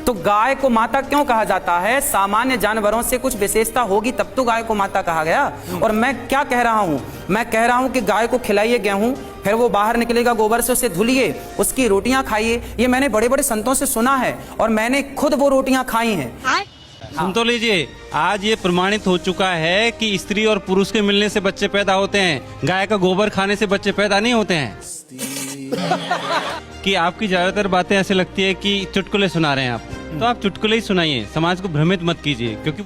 तो गाय को माता क्यों कहा जाता है? सामान्य जानवरों से कुछ विशेषता होगी तब तो गाय को माता कहा गया। और मैं क्या कह रहा हूं? मैं कह रहा हूं कि गाय को खिलाइए गेहूं, फिर वो बाहर निकलेगा, गोबर से उसे धुलिए, उसकी रोटियां खाइए। ये मैंने बड़े बड़े संतों से सुना है और मैंने खुद वो रोटियां खाई हैं। सुन तो लीजिए, आज ये प्रमाणित हो चुका है कि स्त्री और पुरुष के मिलने से बच्चे पैदा होते हैं, गाय का गोबर खाने से बच्चे पैदा नहीं होते हैं। कि आपकी ज्यादातर बातें ऐसे लगती है कि चुटकुले सुना रहे हैं आप, तो आप चुटकुले ही सुनाइए, समाज को भ्रमित मत कीजिए। क्योंकि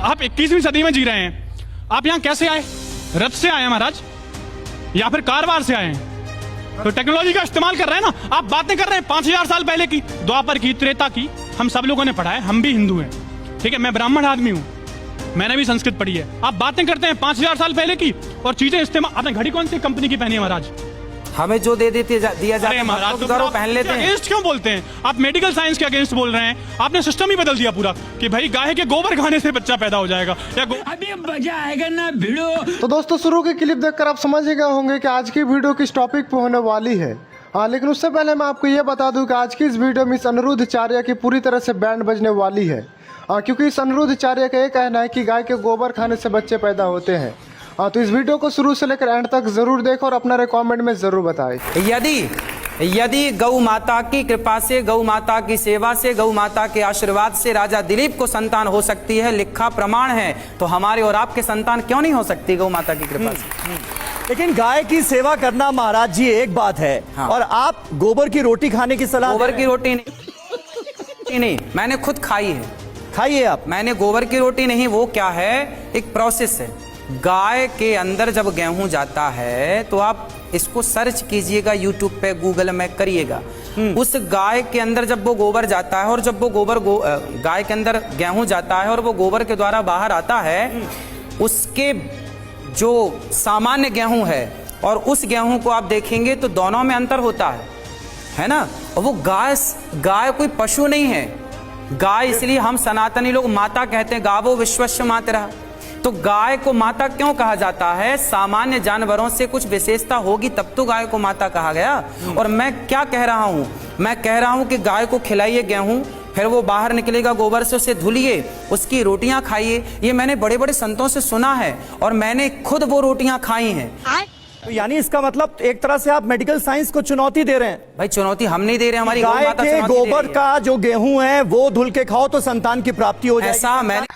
आप 21वीं सदी में जी रहे हैं। आप यहाँ कैसे आए? रथ से आए महाराज, या फिर कारवार से आए हैं? तो टेक्नोलॉजी का इस्तेमाल कर रहे हैं ना। आप बातें कर रहे हैं 5000 साल पहले की, द्वापर की, त्रेता की। हम सब लोगों ने पढ़ा है, हम भी हिंदू हैं, ठीक है। मैं ब्राह्मण आदमी हूँ, मैंने भी संस्कृत पढ़ी है। आप बातें करते हैं 5000 साल पहले की और चीजें इस्तेमाल। आपने घड़ी कौन सी कंपनी की पहनी है महाराज? हमें जो दे देती दिया जाता है महाराज, तो पहन लेते हैं। अगेंस्ट क्यों बोलते हैं आप? मेडिकल साइंस के अगेंस्ट बोल रहे हैं। आपने सिस्टम ही बदल दिया पूरा कि भाई गाय के गोबर खाने से बच्चा पैदा हो जाएगा या अभी मजा आएगा ना भिड़ो। तो दोस्तों, शुरू की क्लिप देखकर आप समझ ही गए होंगे कि आज की वीडियो किस टॉपिक पे होने वाली है। लेकिन उससे पहले मैं आपको ये बता दूं कि आज की इस वीडियो में इस अनिरुद्ध चार्य की पूरी तरह से बैंड बजने वाली है। क्योंकि इस अनिरुद्ध चार्य का ये कहना है कि गाय के गोबर खाने से बच्चे पैदा होते हैं। तो इस वीडियो को शुरू से लेकर एंड तक जरूर देखो और अपना कमेंट में जरूर बताएं। यदि गौ माता की कृपा से, गौ माता की सेवा से, गौ माता के आशीर्वाद से राजा दिलीप को संतान हो सकती है, लिखा प्रमाण है, तो हमारे और आपके संतान क्यों नहीं हो सकती गौ माता की कृपा से? लेकिन गाय की सेवा करना महाराज जी एक बात है, हाँ। और आप गोबर की रोटी खाने की सलाह गोबर की रोटी नहीं, मैंने खुद खाई है। खाइए आप। मैंने गोबर की रोटी नहीं, वो क्या है, एक प्रोसेस है। गाय के अंदर जब गेहूं जाता है तो आप इसको सर्च कीजिएगा, यूट्यूब पे, गूगल में करिएगा। उस गाय के अंदर जब वो गोबर जाता है और जब वो गोबर गाय के अंदर गेहूं जाता है और वो गोबर के द्वारा बाहर आता है, उसके जो सामान्य गेहूं है और उस गेहूं को आप देखेंगे तो दोनों में अंतर होता है ना। और वो गाय कोई पशु नहीं है। गाय, इसलिए हम सनातनी लोग माता कहते हैं, गावो विश्वस्य मातरः। तो गाय को माता क्यों कहा जाता है? सामान्य जानवरों से कुछ विशेषता होगी तब तो गाय को माता कहा गया। और मैं क्या कह रहा हूं? मैं कह रहा हूं कि गाय को खिलाइए गेहूं, फिर वो बाहर निकलेगा, गोबर से उसे धुलिए, उसकी रोटियां खाइए। ये मैंने बड़े बड़े संतों से सुना है और मैंने खुद वो रोटियां खाई हैं। तो यानी इसका मतलब एक तरह से आप मेडिकल साइंस को चुनौती दे रहे हैं। भाई चुनौती हम नहीं दे रहे, हमारी गाय के गोबर का जो गेहूं है वो धुल के खाओ तो संतान की प्राप्ति हो जाएगी। ऐसा मैंने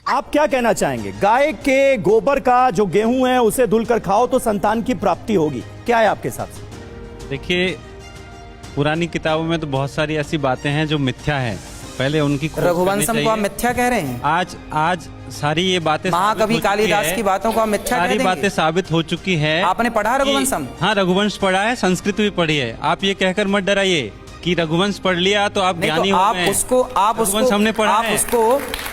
आप क्या कहना चाहेंगे? गाय के गोबर का जो गेहूं है उसे धुलकर खाओ तो संतान की प्राप्ति होगी, क्या है आपके हिसाब से? देखिए, पुरानी किताबों में तो बहुत सारी ऐसी बातें हैं जो मिथ्या है, पहले उनकी खोज करनी रघुवंशम को आप चाहिए। मिथ्या कह रहे हैं? आज सारी ये बातें, महाकवि कालिदास की बातों को आप मिथ्या कह सारी देंगे? बातें साबित हो चुकी है। आपने पढ़ा रघुवंशम? हाँ, रघुवंश पढ़ा है, संस्कृत भी पढ़ी है। आप ये कहकर मत डराइए कि रघुवंश पढ़ लिया तो आप ज्ञानी हो गए। रघुवंश हमने पढ़ा है।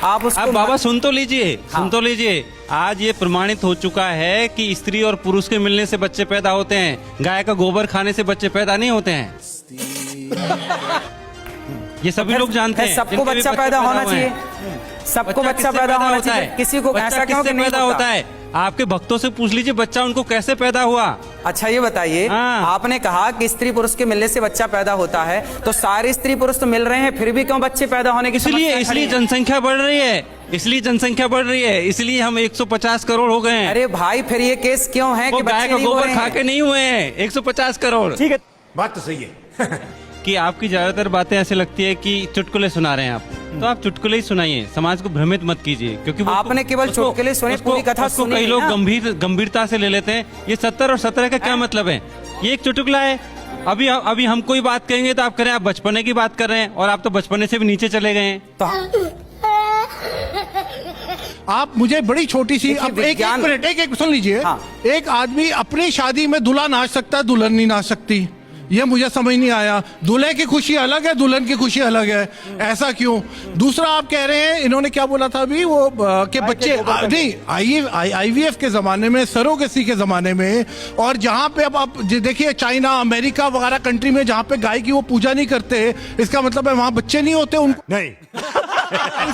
आप बाबा सुन तो लीजिए, सुन तो लीजिए। आज ये प्रमाणित हो चुका है कि स्त्री और पुरुष के मिलने से बच्चे पैदा होते हैं, गाय का गोबर खाने से बच्चे पैदा नहीं होते हैं। ये सभी लोग जानते हैं। सबको बच्चा पैदा होना चाहिए, सबको बच्चा पैदा होना चाहिए। किसी को ऐसा क्यों कि नहीं पैदा होता है? आपके भक्तों से पूछ लीजिए बच्चा उनको कैसे पैदा हुआ। अच्छा ये बताइए, हाँ। आपने कहा कि स्त्री पुरुष के मिलने से बच्चा पैदा होता है, तो सारे स्त्री पुरुष तो मिल रहे हैं, फिर भी क्यों बच्चे पैदा होने की इसलिए जनसंख्या बढ़ रही है, इसलिए जनसंख्या बढ़ रही है, इसलिए हम 150 करोड़ हो गए हैं। अरे भाई, फिर ये केस क्यों है कि गाय का गोबर खा के नहीं हुए हैं 150 करोड़? ठीक है, बात तो सही है। कि आपकी ज्यादातर बातें ऐसे लगती है कि चुटकुले सुना रहे हैं आप, तो आप चुटकुले ही सुनाइए, समाज को भ्रमित मत कीजिए। क्योंकि आपने केवल चुटकुले सुने, पूरी कथा सुनी कई नहीं लोग ना। गंभीरता से ले लेते हैं। ये 70 और 17 का क्या मतलब है? ये एक चुटकुला है। अभी हम कोई बात कहेंगे तो आप करें आप बचपने की बात कर रहे हैं, और आप तो बचपने से भी नीचे चले गए हैं। तो आप मुझे बड़ी छोटी सी, अब एक मिनट, एक सुन लीजिए। हाँ। एक आदमी अपनी शादी में दूल्हा नाच सकता है, दुल्हन नहीं नाच सकती। ये मुझे समझ नहीं आया। दूल्हे की खुशी अलग है, दुल्हन की खुशी अलग है, ऐसा क्यों? दूसरा, आप कह रहे हैं, इन्होंने क्या बोला था अभी, वो कि बच्चे नहीं, IVF के जमाने में, सरोगेसी के जमाने में, और जहां पे अब आप देखिए चाइना, अमेरिका वगैरह कंट्री में जहां पे गाय की वो पूजा नहीं करते, इसका मतलब है वहां बच्चे नहीं होते उनको नहीं।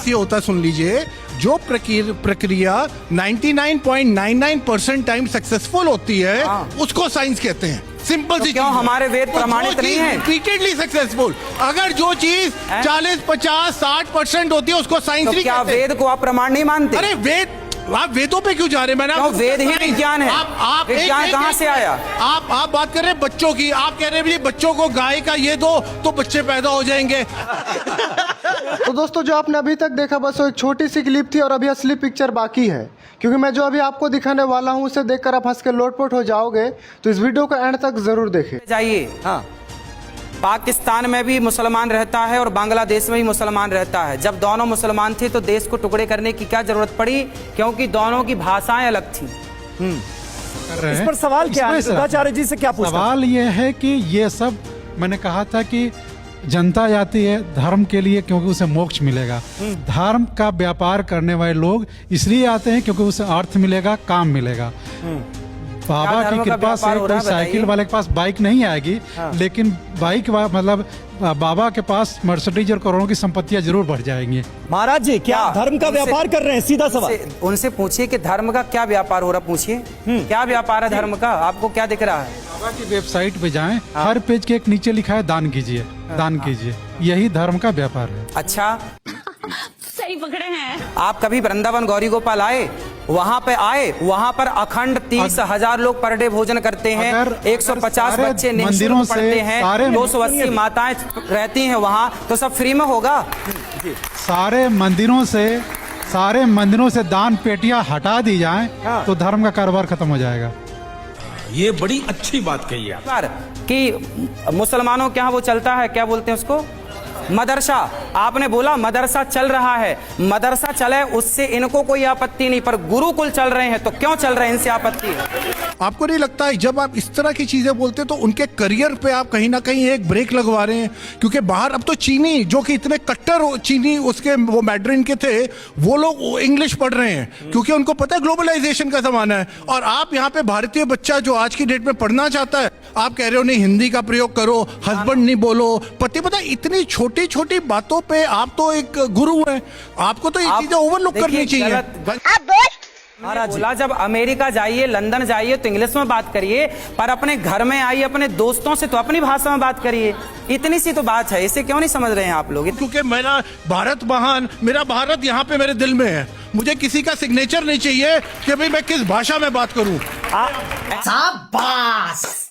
ये होता, सुन लीजिए, जो प्रक्रिया 99.99% टाइम सक्सेसफुल होती है, उसको साइंस कहते हैं। सिंपल सी क्यों चीज है। हमारे वेद तो प्रमाणित जो नहीं चीज है? रिपीटेडली सक्सेसफुल, अगर जो चीज 40, 50, 60% होती है उसको साइंस तो नहीं क्या कहते। वेद को आप प्रमाण नहीं मानते? अरे वेद, आप वेदों पे क्यों जा रहे हैं? मैंने क्यों? आपको वेद ही बताया। विज्ञान है। आप विज्ञान कहाँ से आया? आप बात कर रहे हैं बच्चों की, आप कह रहे हैं भी बच्चों को गाय का ये दो तो बच्चे पैदा हो जाएंगे। तो दोस्तों जो आपने अभी तक देखा बस वो एक छोटी सी क्लिप थी और अभी असली पिक्चर बाकी है, क्योंकि मैं जो अभी आपको दिखाने वाला हूं उसे देखकर आप हंस के लोटपोट हो जाओगे। तो इस वीडियो को एंड तक जरूर देखें। जाइए, हाँ, पाकिस्तान में भी मुसलमान रहता है और बांग्लादेश में भी मुसलमान रहता है। जब दोनों मुसलमान थे तो देश को टुकड़े करने की क्या जरूरत पड़ी? क्योंकि दोनों की भाषाएं अलग थी। इस पर सवाल क्या है? शुद्धाचार्य जी से क्या पूछना? सवाल ये है कि ये सब मैंने कहा था कि जनता जाती है धर्म के लिए क्योंकि उसे मोक्ष मिलेगा। धर्म का व्यापार करने वाले लोग इसलिए आते हैं क्योंकि उसे अर्थ मिलेगा, काम मिलेगा। बाबा धर्म की का कृपा से व्यापार हो रहा कोई है, साइकिल बताइए? वाले के पास बाइक नहीं आएगी, लेकिन बाइक मतलब बाबा के पास मर्सिडीज और करोड़ों की संपत्तियां जरूर बढ़ जाएंगी। महाराज जी क्या क्या? धर्म का उनसे- व्यापार कर रहे हैं? सीधा सवाल। उनसे पूछिए कि धर्म का क्या व्यापार हो रहा, पूछिए क्या व्यापार है धर्म का? आपको क्या दिख रहा है? बाबा की वेबसाइट पे जाएं, हर पेज के एक नीचे लिखा है दान कीजिए, दान कीजिए। यही धर्म का व्यापार है। अच्छा, सही पकड़े हैं। आप कभी वृंदावन गौरी गोपाल आए? वहां पे आए, वहां पर अखंड 30,000 लोग पर डे भोजन करते हैं। अगर 150 सारे बच्चे मंदिरों निःशुल्क से पढ़ते हैं, सारे 280 माताएं रहती हैं वहां, तो सब फ्री में होगा? सारे मंदिरों से दान पेटियां हटा दी जाएं तो धर्म का कारोबार खत्म हो जाएगा। ये बड़ी अच्छी बात कही आप। बार कि मुसलमानों के यहाँ वो चलता है, क्या बोलते हैं उसको, मदरसा। आपने बोला मदरसा चल रहा है, मदरसा चले उससे इनको कोई आपत्ति नहीं, पर गुरुकुल चल रहे हैं तो क्यों चल रहे हैं, इनसे आपत्ति है। आपको नहीं लगता है जब आप इस तरह की चीजें बोलते हैं तो उनके करियर पे आप कहीं ना कहीं एक ब्रेक लगवा रहे हैं? क्योंकि बाहर अब तो चीनी जो कि इतने कट्टर चीनी उसके वो मैड्रिन के थे, वो लोग इंग्लिश पढ़ रहे हैं क्योंकि उनको पता है ग्लोबलाइजेशन का जमाना है। और आप यहाँ पे भारतीय बच्चा जो आज की डेट में पढ़ना चाहता है, आप कह रहे हो नहीं हिंदी का प्रयोग करो, हस्बैंड नहीं बोलो, पति। पता इतनी छोटी छोटी बातों पे आप तो एक गुरु हैं, आपको तो ये आप चीजें ओवरलुक देखिए, करनी चाहिए। महाराज बोला जब अमेरिका जाइए, लंदन जाइए तो इंग्लिश में बात करिए, पर अपने घर में आइए अपने दोस्तों से तो अपनी भाषा में बात करिए। इतनी सी तो बात है, इसे क्यों नहीं समझ रहे हैं आप लोग? क्योंकि मेरा भारत महान, मेरा भारत यहाँ पे मेरे दिल में है। मुझे किसी का सिग्नेचर नहीं चाहिए कि भाई मैं किस भाषा में बात करूं। शाबाश।